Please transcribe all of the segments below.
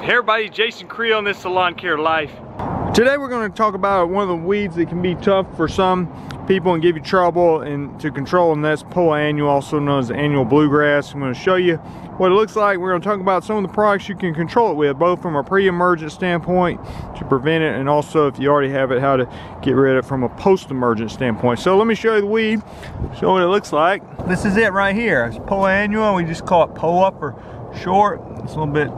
Hey everybody, Jason Creel and this is Lawn Care Life. Today we're going to talk about one of the weeds that can be tough for some people and give you trouble and to control, and that's Poa Annua, also known as annual bluegrass. I'm going to show you what it looks like. We're going to talk about some of the products you can control it with, both from a pre-emergent standpoint to prevent it, and also if you already have it, how to get rid of it from a post-emergent standpoint. So let me show you the weed, show what it looks like. This is it right here. It's Poa Annua. We just call it Poa for short. It's a little bit,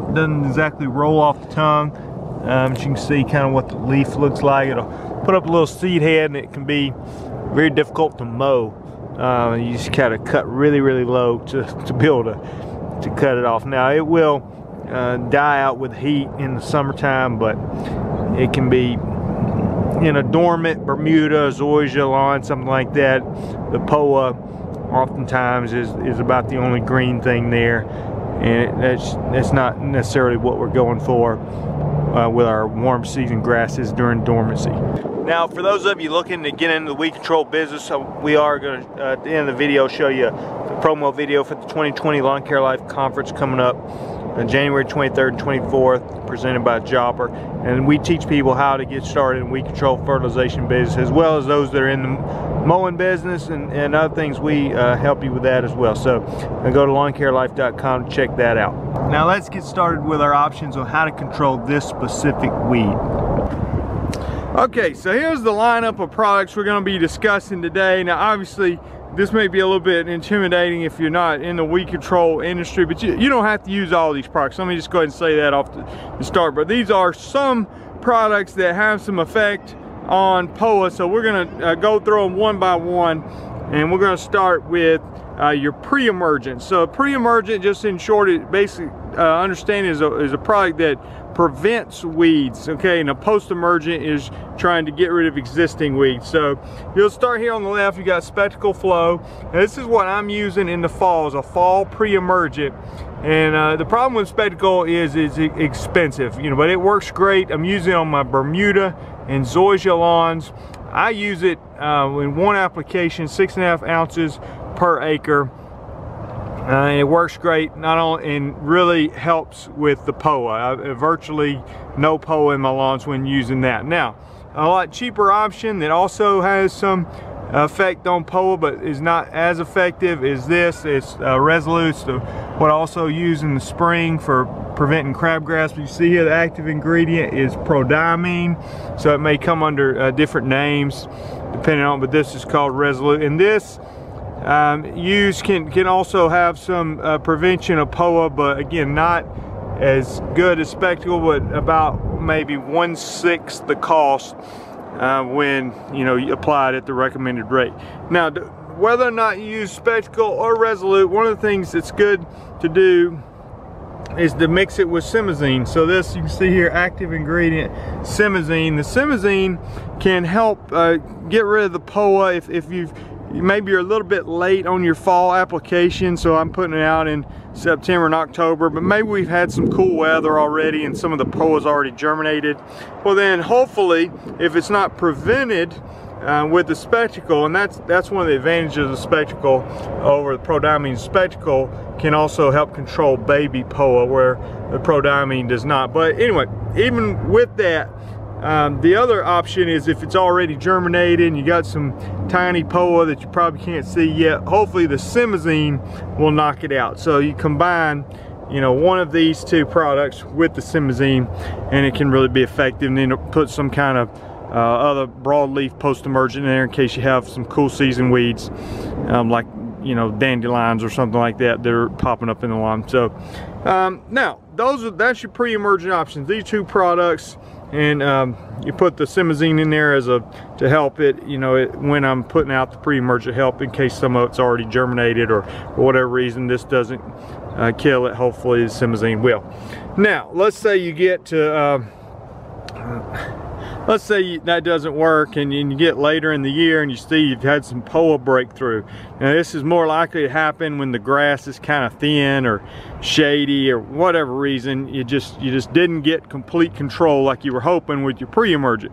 doesn't exactly roll off the tongue. As you can see kind of what the leaf looks like. It'll put up a little seed head and it can be very difficult to mow. You just kind of cut really low to be able to cut it off. Now it will die out with heat in the summertime, but it can be in a dormant Bermuda, zoysia lawn, something like that. The Poa oftentimes is about the only green thing there, and that's not necessarily what we're going for with our warm season grasses during dormancy. Now for those of you looking to get into the weed control business, we are going to at the end of the video show you the promo video for the 2020 Lawn Care Life Conference coming up on January 23rd and 24th, presented by Yardbook. And we teach people how to get started in weed control fertilization business, as well as those that are in the mowing business and other things. We help you with that as well. So go to lawncarelife.com to check that out. Now let's get started with our options on how to control this specific weed. Okay, so here's the lineup of products we're going to be discussing today. Now obviously this may be a little bit intimidating if you're not in the weed control industry, but you don't have to use all these products. Let me just go ahead and say that off the start. But these are some products that have some effect on Poa, so we're going to go through them one by one, and we're going to start with your pre-emergent. So pre-emergent, just in short, it basically understand is a product that prevents weeds, okay, and a post-emergent is trying to get rid of existing weeds. So you'll start here on the left. You got Spectacle Flow. Now, this is what I'm using in the fall, is a fall pre-emergent. And the problem with Spectacle is it's expensive, you know, but it works great. I'm using it on my Bermuda and zoysia lawns. I use it in one application, 6.5 ounces per acre. It works great, not only, and really helps with the Poa. Virtually no Poa in my lawns when using that. Now, a lot cheaper option that also has some effect on Poa but is not as effective is this. It's Resolute. So what I also use in the spring for preventing crabgrass. You see here the active ingredient is prodiamine, so it may come under different names depending on, but this is called Resolute. And this use can also have some prevention of Poa, but again not as good as Spectacle, but about maybe 1/6 the cost when you apply it at the recommended rate. Now whether or not you use Spectacle or Resolute, one of the things that's good to do is to mix it with simazine. So this, you can see here, active ingredient simazine. The simazine can help get rid of the Poa if maybe you're a little bit late on your fall application. So I'm putting it out in September and October, but maybe we've had some cool weather already and some of the Poa's already germinated. Well then hopefully, if it's not prevented with the Spectacle, and that's one of the advantages of the Spectacle over the prodiamine. Spectacle can also help control baby Poa where the prodiamine does not. But anyway, even with that, the other option is if it's already germinated and you got some tiny Poa that you probably can't see yet, hopefully the simazine will knock it out. So you combine one of these two products with the simazine and it can really be effective, and then put some kind of other broadleaf post-emergent in there in case you have some cool season weeds like dandelions or something like that that are popping up in the lawn. So now that's your pre-emergent options, these two products. And you put the simazine in there to help it, when I'm putting out the pre-emergent help in case some of it's already germinated or for whatever reason this doesn't kill it. Hopefully the simazine will. Now let's say you get to let's say that doesn't work and you get later in the year and you see you've had some Poa breakthrough. Now this is more likely to happen when the grass is kind of thin or shady or whatever reason. You just didn't get complete control like you were hoping with your pre-emergent.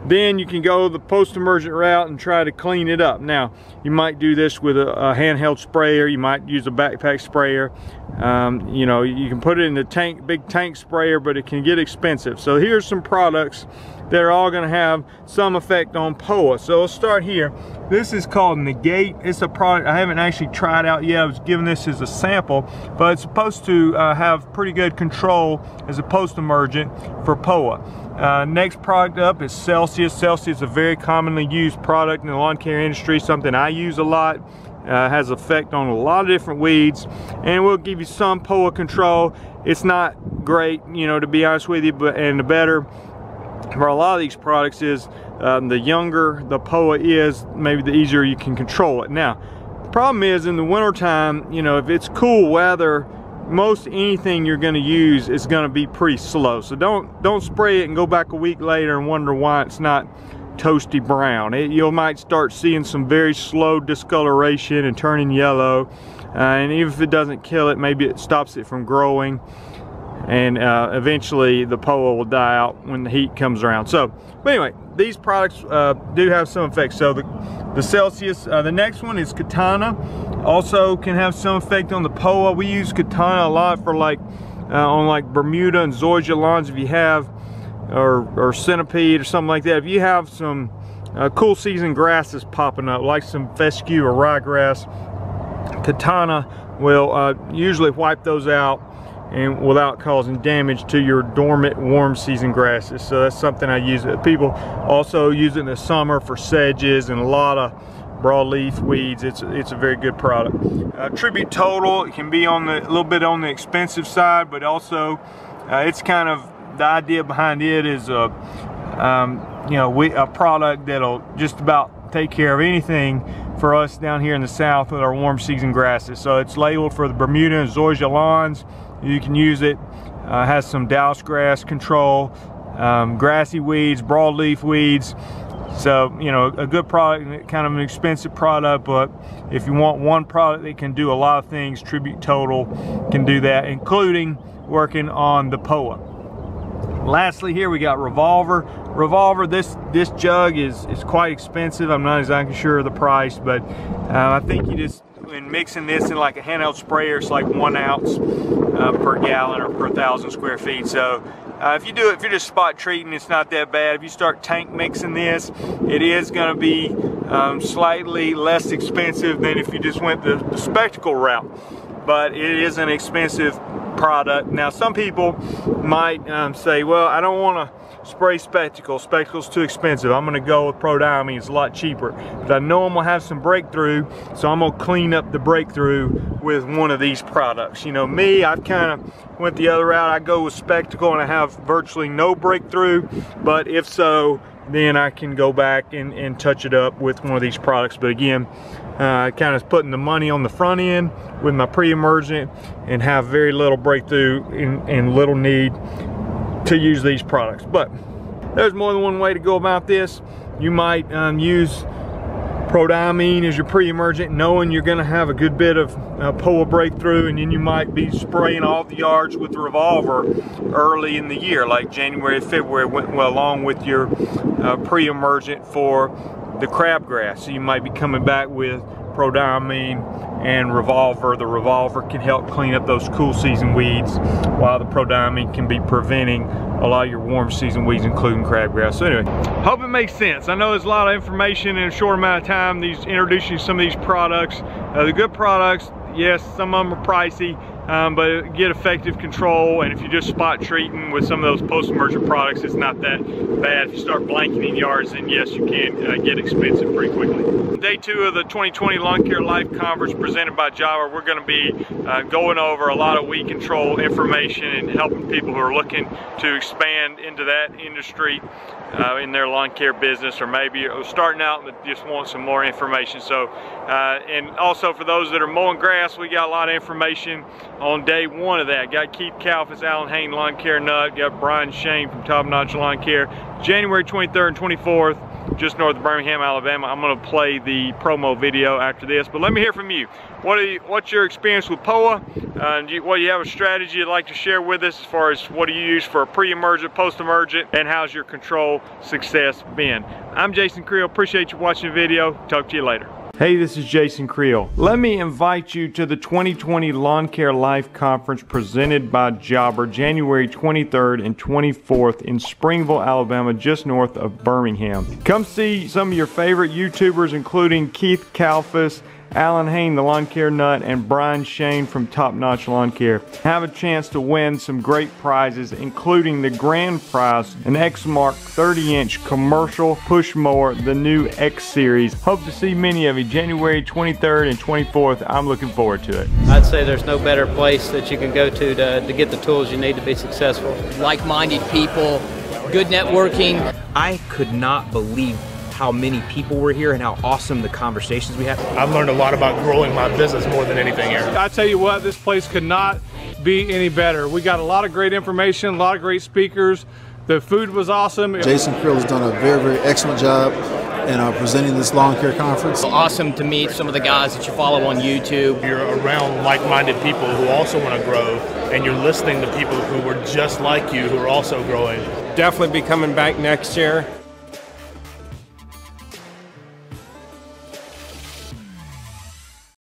then you can go the post-emergent route and try to clean it up. Now, you might do this with a handheld sprayer. You might use a backpack sprayer. You know, you can put it in the tank, big tank sprayer, but it can get expensive. So here's some products that are all going to have some effect on POA. So let's start here. This is called Negate. It's a product I haven't actually tried out yet. I was given this as a sample, but it's supposed to have pretty good control as a post-emergent for POA. Next product up is Celsius. Celsius is a very commonly used product in the lawn care industry, something I use a lot. Has effect on a lot of different weeds, and will give you some POA control. It's not great, you know, to be honest with you, and the better for a lot of these products is the younger the POA is, maybe the easier you can control it. Now, the problem is in the wintertime, you know, if it's cool weather, most anything you're going to use is going to be pretty slow. So don't spray it and go back a week later and wonder why it's not toasty brown. You might start seeing some very slow discoloration and turning yellow, and even if it doesn't kill it, maybe it stops it from growing, and eventually the POA will die out when the heat comes around. So, but anyway, these products do have some effects. So the Celsius, the next one is Katana, also can have some effect on the POA. We use Katana a lot for like on like Bermuda and zoysia lawns, if you have, or centipede or something like that. If you have some cool season grasses popping up, like some fescue or ryegrass, Katana will usually wipe those out and without causing damage to your dormant warm season grasses. So that's something I use. People also use it in the summer for sedges and a lot of broadleaf weeds. It's a very good product. Tribute Total, it can be on a little bit on the expensive side, but also it's kind of, the idea behind it is you know, a product that'll just about take care of anything for us down here in the south with our warm season grasses. So it's labeled for the Bermuda and zoysia lawns. You can use it. Has some Dallas grass control, grassy weeds, broadleaf weeds. So, you know, a good product, kind of an expensive product, but if you want one product that can do a lot of things, Tribute Total can do that, including working on the POA. Lastly, here we got Revolver. Revolver, this jug is quite expensive. I'm not exactly sure of the price, but I think you just, in mixing this in like a handheld sprayer, it's like 1 ounce per gallon or per 1,000 square feet. So if you're just spot treating, it's not that bad. If you start tank mixing this, it is going to be slightly less expensive than if you just went the spectacle route. But it is an expensive product. Now, some people might say, well, I don't want to spray spectacle. Spectacle's too expensive. I'm going to go with prodiamine. It's a lot cheaper. But I know I'm going to have some breakthrough, so I'm going to clean up the breakthrough with one of these products. You know, me, I've kind of went the other route. I go with spectacle and I have virtually no breakthrough. But if so, then I can go back and touch it up with one of these products. But again, kind of putting the money on the front end with my pre-emergent and have very little breakthrough and little need to use these products. But there's more than one way to go about this. You might use prodiamine as your pre-emergent, knowing you're going to have a good bit of POA breakthrough, and then you might be spraying all the yards with the Revolver early in the year, like January, February, along with your pre-emergent for the crabgrass. So you might be coming back with prodiamine and Revolver. The Revolver can help clean up those cool season weeds, while the prodiamine can be preventing a lot of your warm season weeds, including crabgrass. So anyway, hope it makes sense. I know there's a lot of information in a short amount of time. Introducing some of these products, the good products. Yes, some of them are pricey, but get effective control. And if you're just spot treating with some of those post-emergent products, it's not that bad. If you start blanketing yards, then yes, you can get expensive pretty quickly. Day 2 of the 2020 Lawn Care Life Conference presented by Java, we're going to be going over a lot of weed control information and helping people who are looking to expand into that industry in their lawn care business, or maybe starting out and just want some more information. So, and also for those that are mowing grass, we got a lot of information on day 1 of that. Got Keith Kalfas, Alan Hain Lawn Care Nut, got Brian Shane from Top Notch Lawn Care. January 23rd and 24th. just north of Birmingham, Alabama. I'm going to play the promo video after this, but let me hear from you. What's your experience with Poa? Do you have a strategy you'd like to share with us as far as what do you use for a pre-emergent, post-emergent, and how's your control success been? I'm Jason Creel. Appreciate you watching the video. Talk to you later. Hey, this is Jason Creel. Let me invite you to the 2020 Lawn Care Life Conference presented by Jobber, January 23rd and 24th in Springville, Alabama, just north of Birmingham. Come see some of your favorite YouTubers, including Keith Kalfas, Alan Hain, the Lawn Care Nut, and Brian Shane from Top Notch Lawn Care. Have a chance to win some great prizes, including the grand prize, an Exmark 30-inch commercial push mower, the new X Series. Hope to see many of you January 23rd and 24th. I'm looking forward to it. I'd say there's no better place that you can go to get the tools you need to be successful. Like-minded people, good networking. I could not believe how many people were here and how awesome the conversations we had. I've learned a lot about growing my business more than anything here. I tell you what, this place could not be any better. We got a lot of great information, a lot of great speakers. The food was awesome. Jason Creel has done a very, very excellent job in presenting this lawn care conference. Awesome to meet some of the guys that you follow on YouTube. You're around like-minded people who also want to grow, and you're listening to people who were just like you who are also growing. Definitely be coming back next year.